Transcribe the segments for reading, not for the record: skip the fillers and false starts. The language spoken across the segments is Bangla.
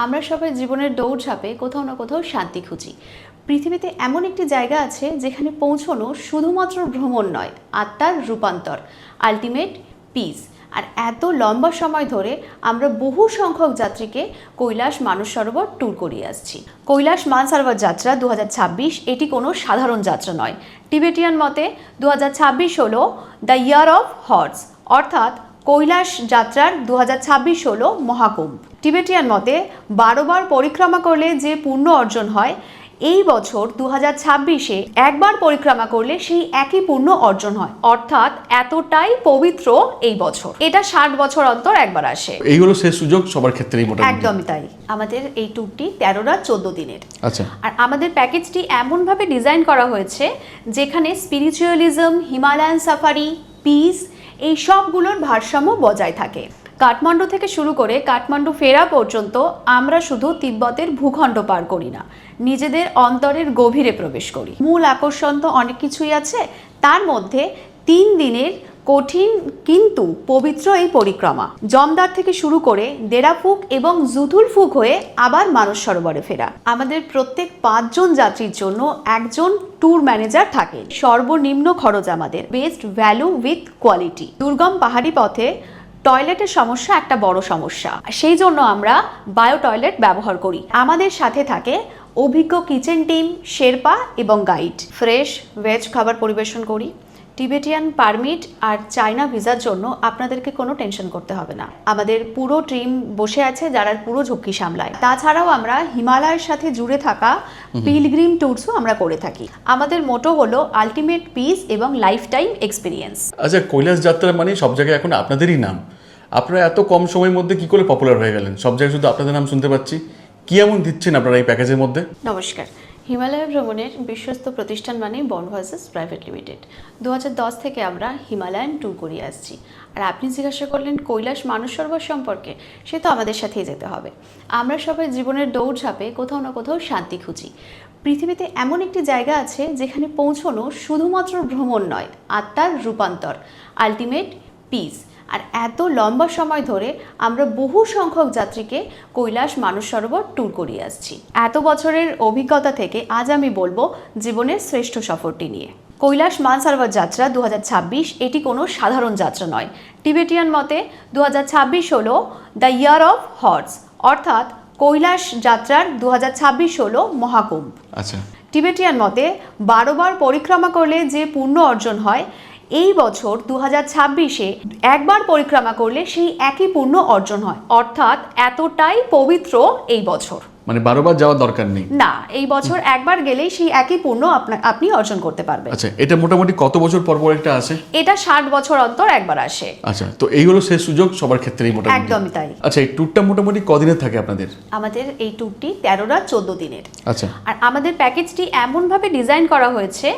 আমরা সবাই জীবনের দৌড়ঝাঁপে কোথাও না কোথাও শান্তি খুঁজি। পৃথিবীতে এমন একটি জায়গা আছে যেখানে পৌঁছানো শুধুমাত্র ভ্রমণ নয়, আত্মার রূপান্তর, আলটিমেট পিস। আর এত লম্বা সময় ধরে আমরা বহু সংখ্যক যাত্রীকে কৈলাস মানস সরোবর ট্যুর করিয়ে আসছি। কৈলাস মানসরোবর যাত্রা 2026 এটি কোনো সাধারণ যাত্রা নয়। টিবেটিয়ান মতে 2026 হলো দ্য ইয়ার অফ হর্স, অর্থাৎ কৈলাস যাত্রার 2026 হলো মহাকুম্ভ। টিবেটিয়ান মতে 12 বার পরিক্রমা করলে যে পুণ্য অর্জন হয়, এই বছর 2026-এ একবার পরিক্রমা করলে সেই একই পুণ্য অর্জন হয়, অর্থাৎ এতটাই পবিত্র এই বছর। এটা 60 বছর অন্তর একবার আসে। এই হলো সেই সুযোগ সবার ক্ষেত্রেই মোটামুটি। একদমই তাই। আমাদের এই ট্যুরটি 13 রাত 14 দিনের। আচ্ছা। আর আমাদের প্যাকেজটি এমনভাবে ডিজাইন করা হয়েছে যেখানে স্পিরিচুয়ালিজম, হিমালয়ান সাফারি, পিস এই সবগুলোর ভারসাম্য বজায় থাকে। কাঠমান্ডু থেকে শুরু করে কাঠমান্ডু ফেরা পর্যন্ত আমরা শুধু তিব্বতের ভূখণ্ড পার করি না, নিজেদের অন্তরের গভীরে প্রবেশ করি। মূল আকর্ষণ তো অনেক কিছুই আছে, তার মধ্যে 3 দিনের কঠিন কিন্তু পবিত্র এই পরিক্রমা। জমদার থেকে শুরু করে দেরাফুক এবং জুথুলফুক হয়ে আবার মানস সরোবরে ফেরা। আমাদের প্রত্যেক 5 জন যাত্রীর জন্য একজন ট্যুর ম্যানেজার থাকেন। সর্বনিম্ন খরচ আমাদের, বেস্ট ভ্যালু উইথ কোয়ালিটি। দুর্গম পাহাড়ি পথে টয়লেটের সমস্যা একটা বড় সমস্যা, সেই জন্য আমরা বায়ো টয়লেট ব্যবহার করি। আমাদের সাথে থাকে অভিজ্ঞ কিচেন টিম, শেরপা এবং গাইড। ফ্রেশ ভেজ খাবার পরিবেশন করি। টিবেটিয়ান পারমিট আর চায়না ভিসার জন্য আপনাদেরকে কোনো টেনশন করতে হবে না। আমাদের পুরো টিম বসে আছে যারা পুরো ঝুঁকি সামলায়। তাছাড়াও আমরা হিমালয়ের সাথে জুড়ে থাকা পিলগ্রিম ট্যুরসও আমরা করে থাকি। আমাদের মোটো হলো আলটিমেট পিস এবং লাইফ টাইম এক্সপিরিয়েন্স। আচ্ছা, কৈলাস যাত্রা মানে সব জায়গায় এখন আপনাদেরই নাম। আপনারা এত কম সময়ের মধ্যে কি করে পপুলার হয়ে গেলেন? সব জায়গায় শুধু আপনাদের নাম শুনতে পাচ্ছি। কি এমন দিচ্ছেন আপনারা এই প্যাকেজের মধ্যে? নমস্কার। হিমালয় ভ্রমণের বিশ্বস্ত প্রতিষ্ঠান মানে বন ভয়েসেস প্রাইভেট লিমিটেড। 2010 থেকে আমরা হিমালয়ান ট্যুর করিয়ে আসছি। আর আপনি জিজ্ঞাসা করলেন কৈলাস মানস সরোবর সম্পর্কে, সে তো আমাদের সাথেই যেতে হবে। আমরা সবাই জীবনের দৌড়ঝাঁপে কোথাও না কোথাও শান্তি খুঁজি। পৃথিবীতে এমন একটি জায়গা আছে যেখানে পৌঁছানো শুধুমাত্র ভ্রমণ নয়, আত্মার রূপান্তর, আলটিমেট পিস। আর এত লম্বা সময় ধরে আমরা বহু সংখ্যক যাত্রীকে কৈলাস মানস সরোবর ট্যুর করিয়ে আসছি। এত বছরের অভিজ্ঞতা থেকে আজ আমি বলবো জীবনের শ্রেষ্ঠ সফরটি নিয়ে। কৈলাস মানসরোবর যাত্রা 2026 এটি কোনো সাধারণ যাত্রা নয়। টিবেটিয়ান মতে 2026 হলো দ্য ইয়ার অফ হর্স, অর্থাৎ কৈলাস যাত্রার 2026 হলো মহাকুম্ভ। আচ্ছা। টিবেটিয়ান মতে 12 বার পরিক্রমা করলে যে পুণ্য অর্জন হয়, এই বছর 2026-এ একবার পরিক্রমা করলে সেই একই পুণ্য অর্জন হয়, অর্থাৎ এতটাই পবিত্র এই বছর। মানে 12 বার যাওয়ার দরকার নেই না, এই বছর একবার গেলেই সেই একই পুণ্য আপনি অর্জন করতে পারবেন। আচ্ছা, এটা মোটামুটি কত বছর পর পর একটা আসে? এটা 60 বছর অন্তর একবার আসে। আচ্ছা, তো এই হলো সেই সুযোগ সবার ক্ষেত্রেই মোটামুটি। একদমই তাই। আচ্ছা, এই ট্যুরটা মোটামুটি কদিনের থাকে আপনাদের? আমাদের এই ট্যুরটি 13 রাত 14 দিনের। আচ্ছা। আর আমাদের প্যাকেজটি এমনভাবে ডিজাইন করা হয়েছে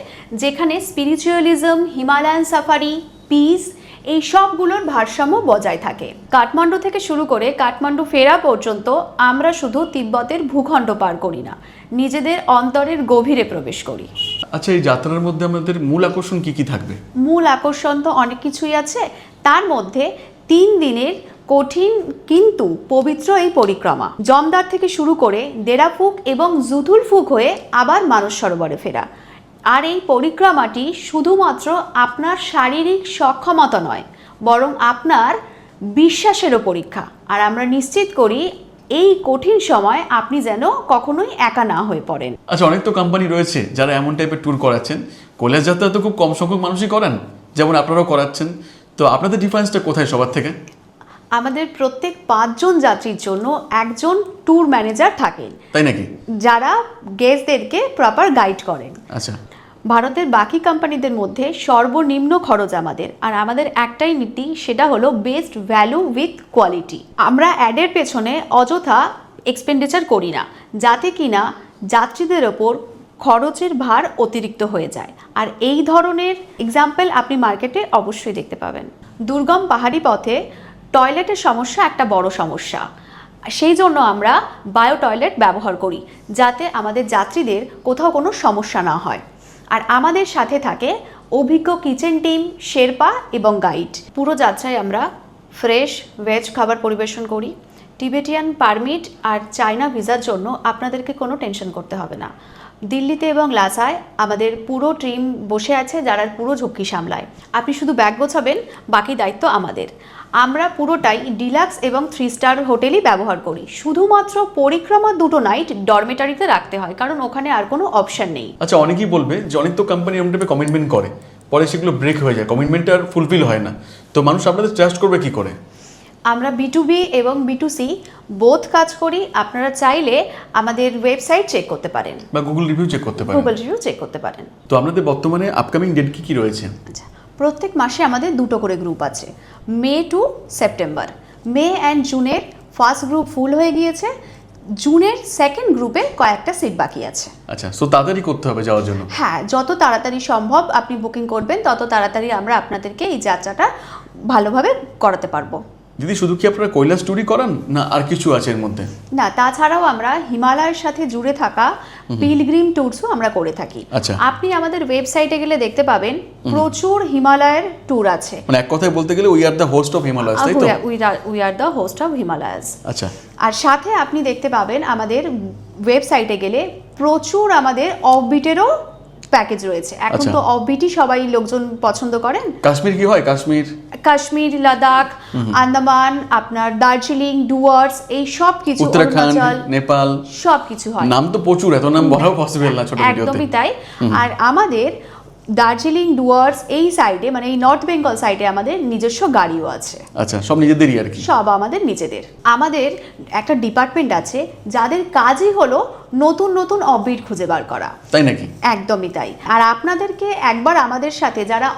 যেখানে স্পিরিচুয়ালিজম, হিমালয়ান সাফারি, পিস এই সবগুলোর ভারসাম্য বজায় থাকে। কাঠমান্ডু থেকে শুরু করে কাঠমান্ডু ফেরা পর্যন্ত আমরা শুধু তিব্বতের ভূখণ্ড পার করি না, নিজেদের অন্তরের গভীরে প্রবেশ করি। আচ্ছা, এই যাত্রার মধ্যে আমাদের মূল আকর্ষণ কি কি থাকবে? মূল আকর্ষণ তো অনেক কিছুই আছে, তার মধ্যে 3 দিনের কঠিন কিন্তু পবিত্র এই পরিক্রমা। জমদার থেকে শুরু করে দেরাফুক এবং জুথুলফুক হয়ে আবার মানস সরোবরে ফেরা। আর এই পরিক্রমাটি শুধুমাত্র আপনার শারীরিক সক্ষমতা নয়, বরং আপনার বিশ্বাসেরও পরীক্ষা। আর আমরা নিশ্চিত করি এই কঠিন সময় আপনি যেন কখনোই একা না হয়ে পড়েন। আচ্ছা, অনেক তো কোম্পানি রয়েছে যারা এমন টাইপের ট্যুর করাচ্ছেন। কৈলাস যাত্রা তো খুব কম সংখ্যক মানুষই করেন, যেমন আপনারাও করাচ্ছেন। তো আপনাদের ডিফারেন্সটা কোথায় সবার থেকে? আমাদের প্রত্যেক 5 জন যাত্রীর জন্য একজন ট্যুর ম্যানেজার থাকেন। তাই নাকি? যারা গেস্টদেরকে প্রপার গাইড করেন। আচ্ছা। ভারতের বাকি কোম্পানিদের মধ্যে সর্বনিম্ন খরচ আমাদের, আর আমাদের একটাই নীতি, সেটা হলো বেস্ট ভ্যালু উইথ কোয়ালিটি। আমরা অ্যাডের পেছনে অযথা এক্সপেন্ডিচার করি না, যাতে কিনা যাত্রীদের ওপর খরচের ভার অতিরিক্ত হয়ে যায়। আর এই ধরনের এক্সাম্পল আপনি মার্কেটে অবশ্যই দেখতে পাবেন। দুর্গম পাহাড়ি পথে টয়লেটের সমস্যা একটা বড় সমস্যা, সেই জন্য আমরা বায়ো টয়লেট ব্যবহার করি যাতে আমাদের যাত্রীদের কোথাও কোনো সমস্যা না হয়। আর আমাদের সাথে থাকে অভিজ্ঞ কিচেন টিম, শেরপা এবং গাইড। পুরো যাত্রায় আমরা ফ্রেশ ভেজ খাবার পরিবেশন করি। টিবেটিয়ান পারমিট আর চায়না ভিসার জন্য আপনাদেরকে কোনো টেনশন করতে হবে না। দিল্লিতে এবং লাসায় আমাদের পুরো টিম বসে আছে যারা পুরো ঝুঁকি সামলায়। আপনি শুধু ব্যাগ গোছাবেন, বাকি দায়িত্ব আমাদের। আমরা পুরোটাই ডিলাক্স এবং 3 স্টার হোটেলই ব্যবহার করি। শুধুমাত্র পরিক্রমার 2টো নাইট ডরমেটারিতে রাখতে হয়, কারণ ওখানে আর কোনো অপশন নেই। আচ্ছা, অনেকেই বলবে যে অনেক তো কোম্পানি এমন টাইপে কমিটমেন্ট করে, পরে সেগুলো ব্রেক হয়ে যায়, কমিটমেন্টটা আর ফুলফিল হয় না, তো মানুষ আপনাদের ট্রাস্ট করবে কি করে? আমরা B2B এবং B2C বোথ কাজ করি। আপনারা চাইলে আমাদের ওয়েবসাইট চেক করতে পারেন বা গুগল রিভিউ চেক করতে পারেন। গুগল রিভিউ চেক করতে পারেন। তো আপনাদের বর্তমানে আপকামিং ডেট কি রয়েছে? আচ্ছা, প্রত্যেক মাসে আমাদের 2টো করে গ্রুপ আছে, মে টু সেপ্টেম্বর। মে অ্যান্ড জুনের ফার্স্ট গ্রুপ ফুল হয়ে গিয়েছে, জুনের সেকেন্ড গ্রুপে কয়েকটা সিট বাকি আছে। আচ্ছা, সো তাড়াতাড়ি করতে হবে যাওয়ার জন্য। হ্যাঁ, যত তাড়াতাড়ি সম্ভব আপনি বুকিং করবেন, তত তাড়াতাড়ি আমরা আপনাদেরকে এই যাত্রাটা ভালোভাবে করাতে পারবো। দিদি, শুধু কি আপনারা কৈলাস ট্যুরই করান না আর কিছু আছে এর মধ্যে? না, তাছাড়াও আমরা হিমালয়ের সাথে জুড়ে থাকা পিলগ্রিম ট্যুরসও আমরা করে থাকি। আচ্ছা। আপনি আমাদের ওয়েবসাইটে গেলে দেখতে পাবেন প্রচুর হিমালয়ের ট্যুর আছে। মানে এক কথায় বলতে গেলে we are the host of Himalayas, তাই তো? We are the host of Himalayas. আচ্ছা। আর সাথে আপনি দেখতে পাবেন আমাদের ওয়েবসাইটে গেলে প্রচুর আমাদের অফবিটেরও প্যাকেজ রয়েছে। এখন আচ্ছা। তো অফবিটই সবাই লোকজন পছন্দ করেন। কাশ্মীর কি হয়? কাশ্মীর, লাদাখ, আন্দামান, আপনার দার্জিলিং, ডুয়ার্স, এই সব কিছু, উত্তরাখণ্ড, নেপাল, সব কিছু হয়। নাম তো প্রচুর, এত নাম বলাও পসিবল না ছোট ভিডিওতে। একদমই তাই। আর আমাদের দার্জিলিং, ডুয়ার্স এই সাইডে, মানে এই নর্থ বেঙ্গল সাইডে আমাদের নিজস্ব গাড়িও আছে। আচ্ছা, সব নিজেদেরই আর কি? সব আমাদের নিজেদের। আমাদের একটা ডিপার্টমেন্ট আছে যাদের কাজই হলো নতুন নতুন অফবিট খুঁজে বার করা। তাই নাকি? একদমই তাই। আর আপনাদেরকে একবার আমাদের সাথে যারা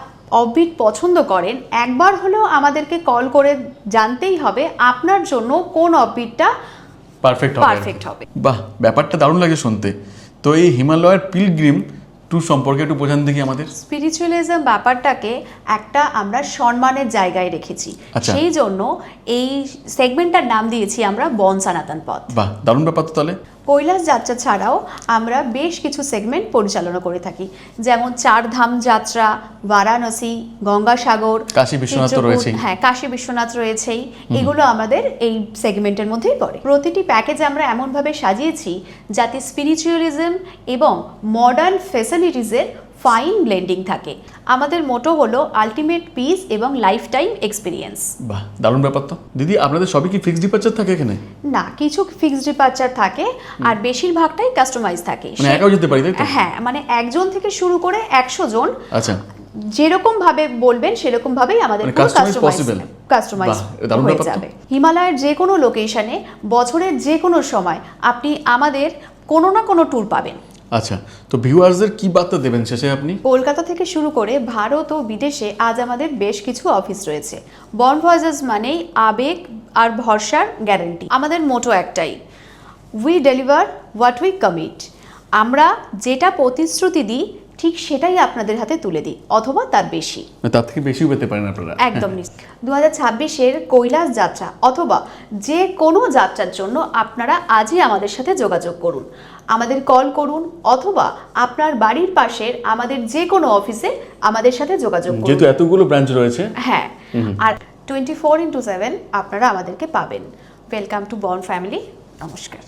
অফবিট পছন্দ করেন, একবার হলেও আমাদেরকে কল করে জানতেই হবে আপনার জন্য কোন অফবিটটা পারফেক্ট হবে। বাহ, ব্যাপারটা দারুণ লাগে শুনতে। তো এই হিমালয়ের পিলগ্রিম ট্যুর সম্পর্কে একটু বোঝান দেখি আমাদের। স্পিরিচুয়ালিজম ব্যাপারটাকে একটা আমরা সম্মানের জায়গায় রেখেছি। আচ্ছা। সেই জন্য এই সেগমেন্টটার নাম দিয়েছি আমরা বন সনাতন পথ। বাহ, দারুণ ব্যাপার তো তাহলে। কৈলাস যাত্রা ছাড়াও আমরা বেশ কিছু সেগমেন্ট পরিচালনা করে থাকি, যেমন 4 ধাম যাত্রা, বারাণসী, গঙ্গাসাগর, কাশী বিশ্বনাথ তো রয়েছেই। হ্যাঁ, কাশী বিশ্বনাথ রয়েছেই। এগুলো আমাদের এই সেগমেন্টের মধ্যেই পড়ে। প্রতিটি প্যাকেজ আমরা এমনভাবে সাজিয়েছি যাতে স্পিরিচুয়ালিজম এবং মডার্ন ফ্যাসিলিটিসের ফাইন ব্লেন্ডিং থাকে। আমাদের মোটো হলো আলটিমেট পিস এবং লাইফ টাইম এক্সপিরিয়েন্স। বাহ, দারুণ ব্যাপার তো। দিদি, আপনাদের সবই কি ফিক্সড ডিপার্চার থাকে এখানে? না, কিছু ফিক্সড ডিপার্চার থাকে আর বেশিরভাগটাই কাস্টমাইজ থাকে। মানে একাও যেতে পারি, তাই তো? হ্যাঁ, মানে একজন থেকে শুরু করে 100 জন। আচ্ছা। যেরকম ভাবে বলবেন সেরকম ভাবেই আমাদের মানে কাস্টমাইজ দারুণ হয়ে ব্যাপার তো। যাবে। হিমালয়ের যে কোনো লোকেশনে বছরের যে কোনো সময় আপনি আমাদের কোনো না কোনো ট্যুর পাবেন। আচ্ছা, তো ভিউয়ার্সদের কি বার্তা দেবেন শেষে আপনি? কলকাতা থেকে শুরু করে ভারত ও বিদেশে আজ আমাদের বেশ কিছু অফিস রয়েছে। বর্ন ভয়েসেস মানেই আবেগ আর ভরসার গ্যারান্টি। আমাদের মোটো একটাই, we deliver what we commit. আমরা যেটা প্রতিশ্রুতি দিই ঠিক সেটাই আপনাদের হাতে তুলে দিই, অথবা তার বেশি। তার থেকে বেশিও পেতে পারেন আপনারা। একদম নিশ্চিত। 2026-এর কৈলাস যাত্রা অথবা যে কোনো যাত্রার জন্য আপনারা আজই আমাদের সাথে যোগাযোগ করুন, আমাদের কল করুন, অথবা আপনার বাড়ির পাশের আমাদের যে কোনো অফিসে আমাদের সাথে যোগাযোগ করুন। যেহেতু এতগুলো ব্রাঞ্চ রয়েছে। হ্যাঁ, আর 24x7 আপনারা আমাদেরকে পাবেন। Welcome to born family. নমস্কার।